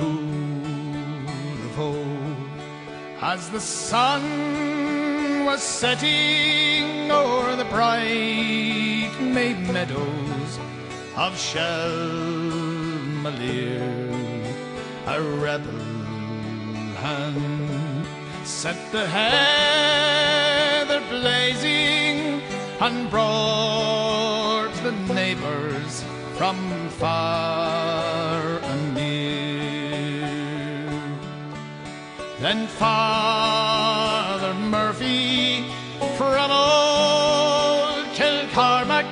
rule of old. As the sun was setting o'er the bright made meadows of Shelmalier, a rebel hand set the heather blazing and brought the neighbours from far and near. Then Father Murphy from old Kilcormac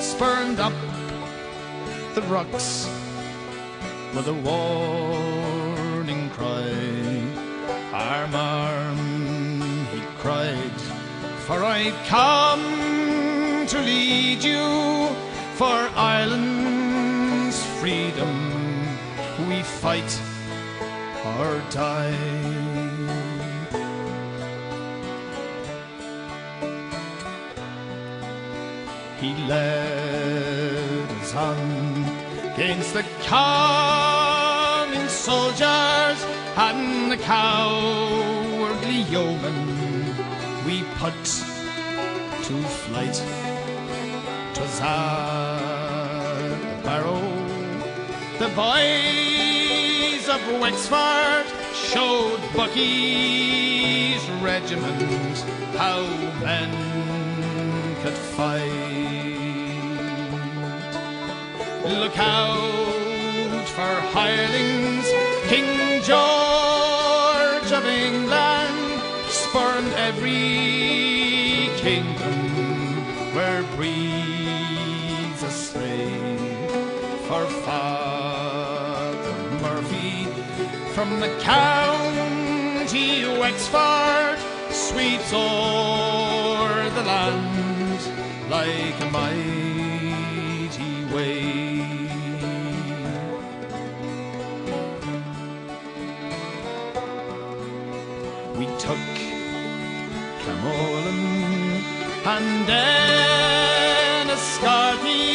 spurned up the rocks with a warning cry. Arm, arm, he cried, for I come to lead you for Ireland's freedom. We fight or die. He led us on against the coming soldiers and the cowardly yeomen. We put to flight. 'Twas at the Barrow. The boys of Wexford showed Bucky's regiment how men could fight. Look out for hirelings. King George of England spurned every kingdom where breathes a slave. For Father Murphy from the county Wexford sweeps o'er the land like a mighty wave. We took Camolan and then Escarty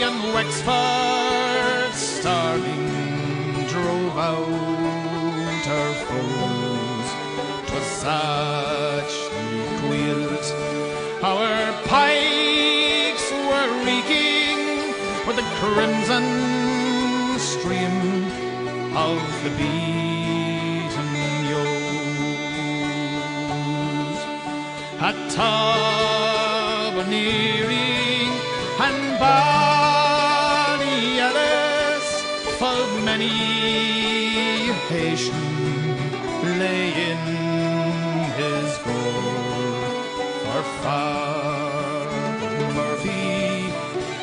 and Wexford starting drove out our foes. 'Twas such queers. Our pikes were reeking with the crimson stream of the beaten yeoes. At Taberneering and Ballyellis full many Haitian lay in his gore. For Father Murphy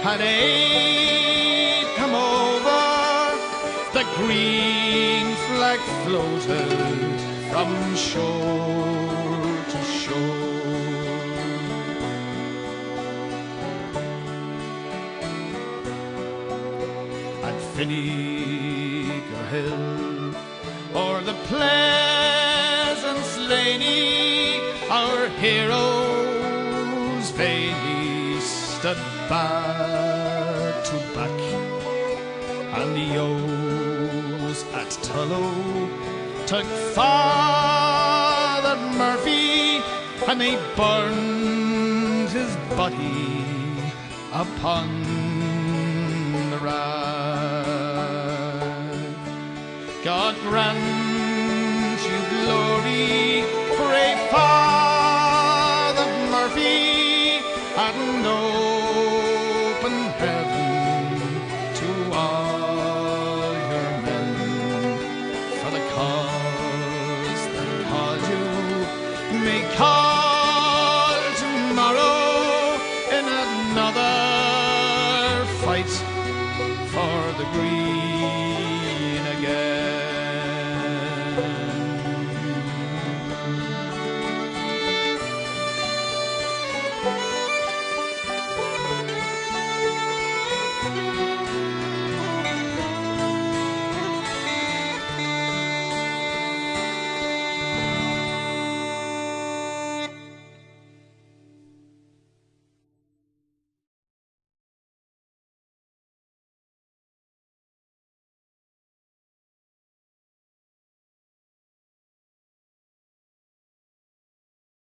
had aid come over, the green flag floated from shore to shore. At Finnegar Hill or the Pleasance Lady, our heroes vainly stood back to back, and the O's at Tullow took Father Murphy and they burned his body upon the rag. God grant